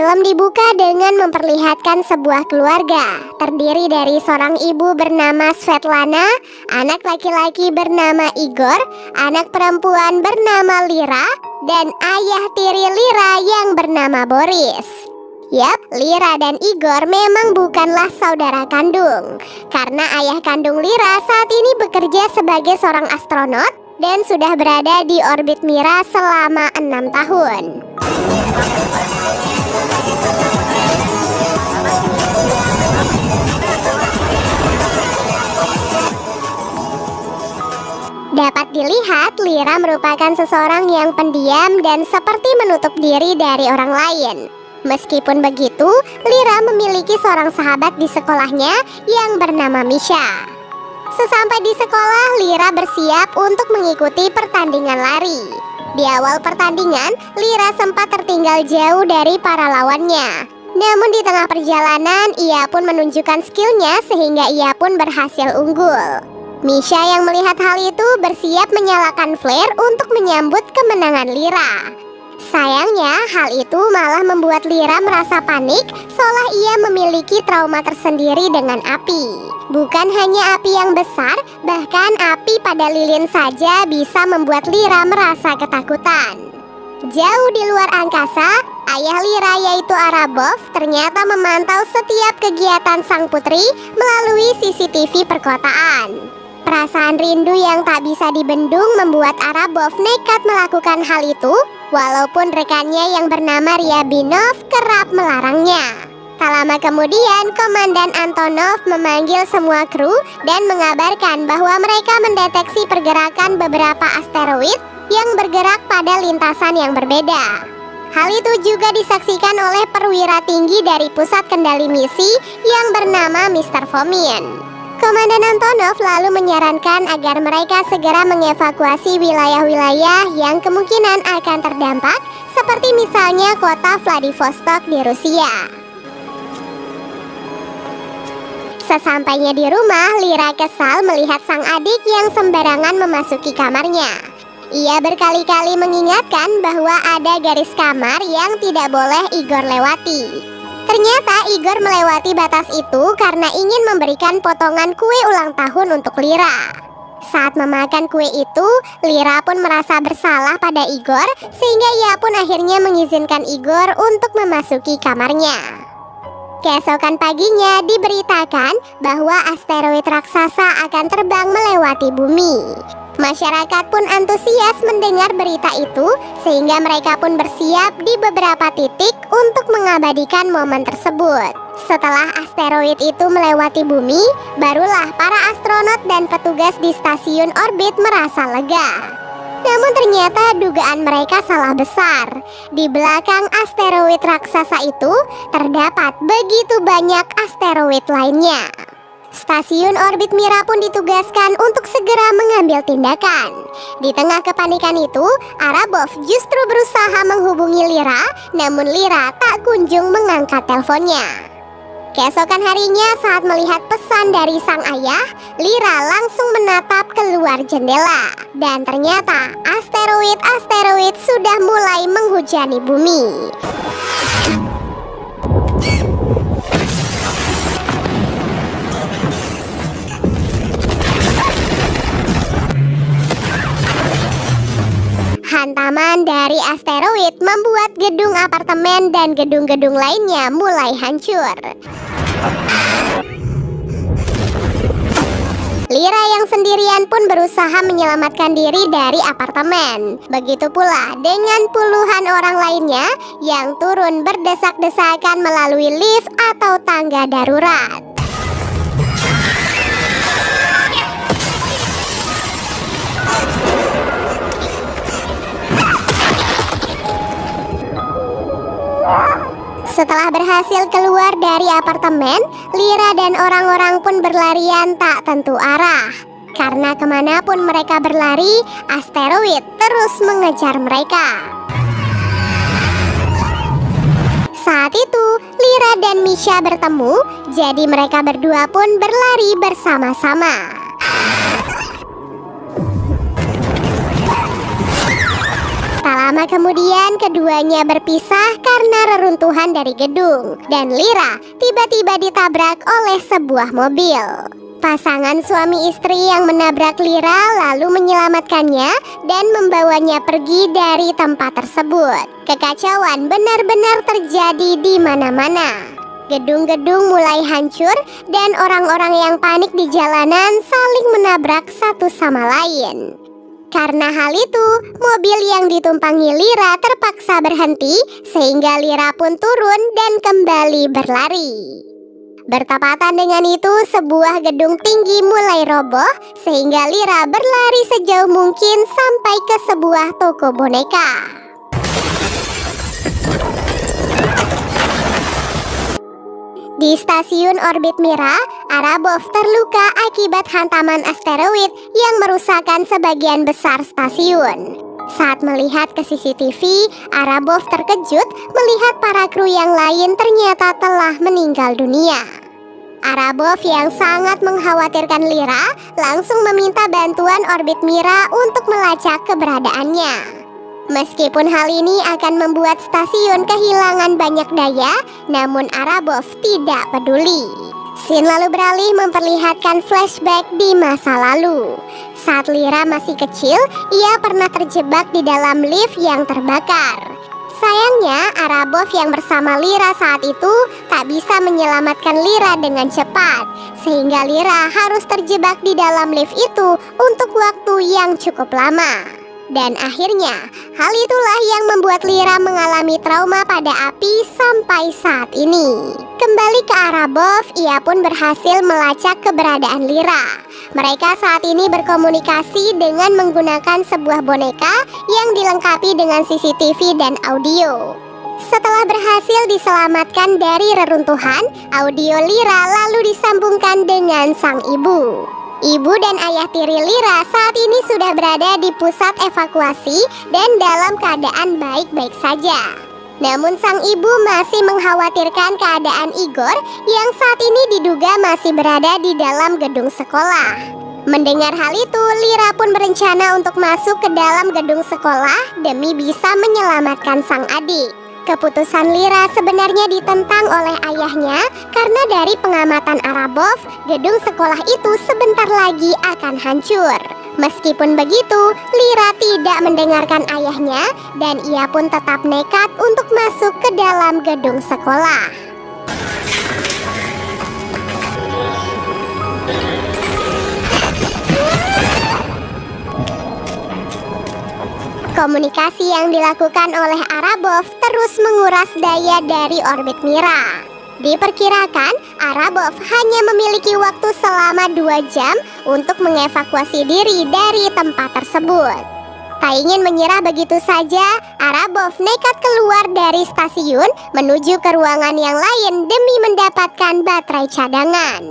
Film dibuka dengan memperlihatkan sebuah keluarga terdiri dari seorang ibu bernama Svetlana, anak laki-laki bernama Igor, anak perempuan bernama Lira, dan ayah tiri Lira yang bernama Boris. Yap, Lira dan Igor memang bukanlah saudara kandung, karena ayah kandung Lira saat ini bekerja sebagai seorang astronot dan sudah berada di orbit Mira selama 6 tahun. Dapat dilihat, Lira merupakan seseorang yang pendiam dan seperti menutup diri dari orang lain. Meskipun begitu, Lira memiliki seorang sahabat di sekolahnya yang bernama Misha. Sesampai di sekolah, Lira bersiap untuk mengikuti pertandingan lari. Di awal pertandingan, Lira sempat tertinggal jauh dari para lawannya. Namun di tengah perjalanan, ia pun menunjukkan skillnya sehingga ia pun berhasil unggul. Misha yang melihat hal itu bersiap menyalakan flare untuk menyambut kemenangan Lira. Sayangnya, hal itu malah membuat Lira merasa panik seolah ia memiliki trauma tersendiri dengan api. Bukan hanya api yang besar, bahkan api pada lilin saja bisa membuat Lira merasa ketakutan. Jauh di luar angkasa, ayah Lira yaitu Arabov ternyata memantau setiap kegiatan sang putri melalui CCTV perkotaan. Perasaan rindu yang tak bisa dibendung membuat Arabov nekat melakukan hal itu, walaupun rekannya yang bernama Ryabinov kerap melarangnya. Tak lama kemudian, Komandan Antonov memanggil semua kru dan mengabarkan bahwa mereka mendeteksi pergerakan beberapa asteroid yang bergerak pada lintasan yang berbeda. Hal itu juga disaksikan oleh perwira tinggi dari pusat kendali misi yang bernama Mr. Fomin. Komandan Antonov lalu menyarankan agar mereka segera mengevakuasi wilayah-wilayah yang kemungkinan akan terdampak, seperti misalnya kota Vladivostok di Rusia. Sesampainya di rumah, Lira kesal melihat sang adik yang sembarangan memasuki kamarnya. Ia berkali-kali mengingatkan bahwa ada garis kamar yang tidak boleh Igor lewati. Ternyata Igor melewati batas itu karena ingin memberikan potongan kue ulang tahun untuk Lira. Saat memakan kue itu, Lira pun merasa bersalah pada Igor, sehingga ia pun akhirnya mengizinkan Igor untuk memasuki kamarnya. Keesokan paginya diberitakan bahwa asteroid raksasa akan terbang melewati bumi. Masyarakat pun antusias mendengar berita itu, sehingga mereka pun bersiap di beberapa titik untuk mengabadikan momen tersebut. Setelah asteroid itu melewati bumi, barulah para astronot dan petugas di stasiun orbit merasa lega. Namun ternyata dugaan mereka salah besar. Di belakang asteroid raksasa itu terdapat begitu banyak asteroid lainnya. Stasiun orbit Mira pun ditugaskan untuk segera mengambil tindakan. Di tengah kepanikan itu, Arabov justru berusaha menghubungi Lira, namun Lira tak kunjung mengangkat teleponnya. Keesokan harinya saat melihat pesan dari sang ayah, Lira langsung menatap keluar jendela. Dan ternyata asteroid sudah mulai menghujani bumi. Hantaman dari asteroid membuat gedung apartemen dan gedung-gedung lainnya mulai hancur. Lira yang sendirian pun berusaha menyelamatkan diri dari apartemen. Begitu pula dengan puluhan orang lainnya yang turun berdesak-desakan melalui lift atau tangga darurat. Setelah berhasil keluar dari apartemen, Lira dan orang-orang pun berlarian tak tentu arah. Karena kemanapun mereka berlari, asteroid terus mengejar mereka. Saat itu, Lira dan Misha bertemu, jadi mereka berdua pun berlari bersama-sama. Tak lama kemudian keduanya berpisah karena reruntuhan dari gedung, dan Lyra tiba-tiba ditabrak oleh sebuah mobil. Pasangan suami istri yang menabrak Lyra lalu menyelamatkannya dan membawanya pergi dari tempat tersebut. Kekacauan benar-benar terjadi di mana-mana. Gedung-gedung mulai hancur dan orang-orang yang panik di jalanan saling menabrak satu sama lain. Karena hal itu, mobil yang ditumpangi Lyra terpaksa berhenti sehingga Lyra pun turun dan kembali berlari. Bertepatan dengan itu, sebuah gedung tinggi mulai roboh sehingga Lyra berlari sejauh mungkin sampai ke sebuah toko boneka. Di stasiun orbit Mira, Arabov terluka akibat hantaman asteroid yang merusakkan sebagian besar stasiun. Saat melihat ke CCTV, Arabov terkejut melihat para kru yang lain ternyata telah meninggal dunia. Arabov yang sangat mengkhawatirkan Lyra langsung meminta bantuan orbit Mira untuk melacak keberadaannya. Meskipun hal ini akan membuat stasiun kehilangan banyak daya, namun Arabov tidak peduli. Scene lalu beralih memperlihatkan flashback di masa lalu. Saat Lyra masih kecil, ia pernah terjebak di dalam lift yang terbakar. Sayangnya, Arabov yang bersama Lyra saat itu tak bisa menyelamatkan Lyra dengan cepat, sehingga Lyra harus terjebak di dalam lift itu untuk waktu yang cukup lama. Dan akhirnya, hal itulah yang membuat Lyra mengalami trauma pada api sampai saat ini. Kembali ke Arabov, ia pun berhasil melacak keberadaan Lyra. Mereka saat ini berkomunikasi dengan menggunakan sebuah boneka yang dilengkapi dengan CCTV dan audio. Setelah berhasil diselamatkan dari reruntuhan, audio Lyra lalu disambungkan dengan sang ibu. Ibu dan ayah tiri Lyra saat ini sudah berada di pusat evakuasi dan dalam keadaan baik-baik saja. Namun sang ibu masih mengkhawatirkan keadaan Igor yang saat ini diduga masih berada di dalam gedung sekolah. Mendengar hal itu, Lyra pun berencana untuk masuk ke dalam gedung sekolah demi bisa menyelamatkan sang adik. Keputusan Lyra sebenarnya ditentang oleh ayahnya karena dari pengamatan Arabov, gedung sekolah itu sebentar lagi akan hancur. Meskipun begitu, Lyra tidak mendengarkan ayahnya dan ia pun tetap nekat untuk masuk ke dalam gedung sekolah. Komunikasi yang dilakukan oleh Arabov terus menguras daya dari orbit Mira. Diperkirakan Arabov hanya memiliki waktu selama 2 jam untuk mengevakuasi diri dari tempat tersebut. Tak ingin menyerah begitu saja, Arabov nekat keluar dari stasiun menuju ke ruangan yang lain demi mendapatkan baterai cadangan.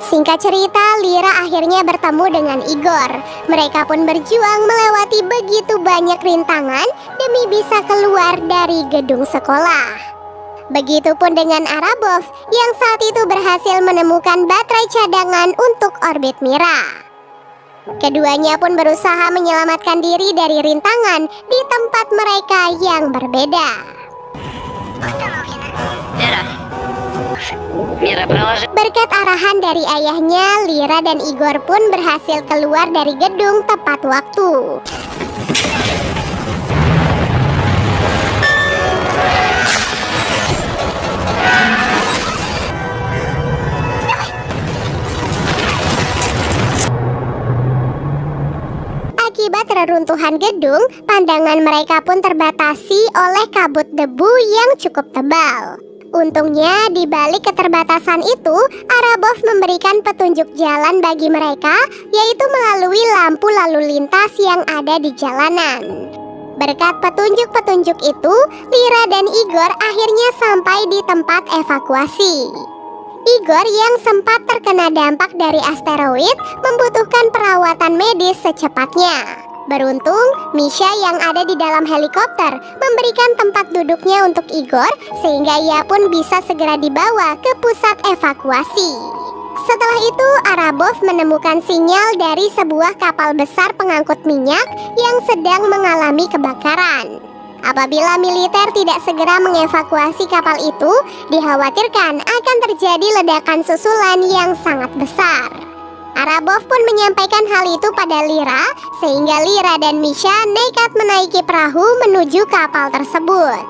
Singkat cerita, Lyra akhirnya bertemu dengan Igor. Mereka pun berjuang melewati begitu banyak rintangan demi bisa keluar dari gedung sekolah. Begitupun dengan Arabov yang saat itu berhasil menemukan baterai cadangan untuk orbit Mira. Keduanya pun berusaha menyelamatkan diri dari rintangan di tempat mereka yang berbeda. Berkat arahan dari ayahnya, Lyra dan Igor pun berhasil keluar dari gedung tepat waktu. Akibat reruntuhan gedung, pandangan mereka pun terbatasi oleh kabut debu yang cukup tebal. Untungnya, di balik keterbatasan itu, Arabov memberikan petunjuk jalan bagi mereka, yaitu melalui lampu lalu lintas yang ada di jalanan. Berkat petunjuk-petunjuk itu, Lyra dan Igor akhirnya sampai di tempat evakuasi. Igor yang sempat terkena dampak dari asteroid membutuhkan perawatan medis secepatnya. Beruntung, Misha yang ada di dalam helikopter memberikan tempat duduknya untuk Igor sehingga ia pun bisa segera dibawa ke pusat evakuasi. Setelah itu, Arabov menemukan sinyal dari sebuah kapal besar pengangkut minyak yang sedang mengalami kebakaran. Apabila militer tidak segera mengevakuasi kapal itu, dikhawatirkan akan terjadi ledakan susulan yang sangat besar. Arabov pun menyampaikan hal itu pada Lyra, sehingga Lyra dan Misha nekat menaiki perahu menuju kapal tersebut.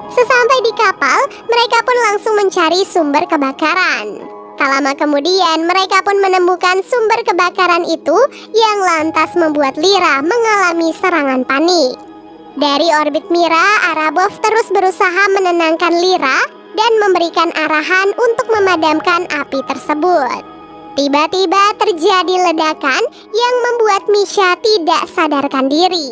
Sesampai di kapal, mereka pun langsung mencari sumber kebakaran. Tak lama kemudian, mereka pun menemukan sumber kebakaran itu yang lantas membuat Lyra mengalami serangan panik. Dari orbit Mira, Arabov terus berusaha menenangkan Lyra dan memberikan arahan untuk memadamkan api tersebut. Tiba-tiba terjadi ledakan yang membuat Misha tidak sadarkan diri.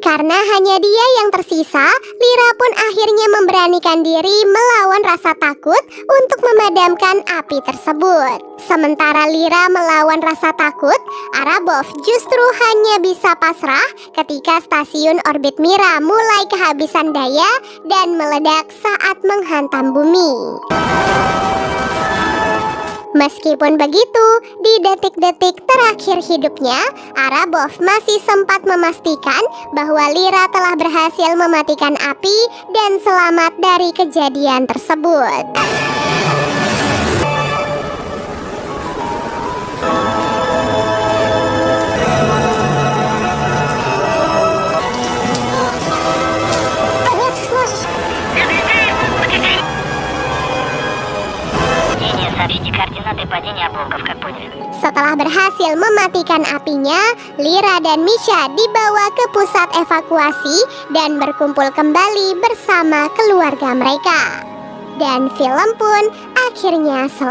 Karena hanya dia yang tersisa, Lyra pun akhirnya memberanikan diri melawan rasa takut untuk memadamkan api tersebut. Sementara Lyra melawan rasa takut, Arabov justru hanya bisa pasrah ketika stasiun orbit Mira mulai kehabisan daya dan meledak saat menghantam bumi. Meskipun begitu, di detik-detik terakhir hidupnya, Arabov masih sempat memastikan bahwa Lyra telah berhasil mematikan api dan selamat dari kejadian tersebut. Setelah berhasil mematikan apinya, Lyra dan Misha dibawa ke pusat evakuasi dan berkumpul kembali bersama keluarga mereka. Dan film pun akhirnya selesai.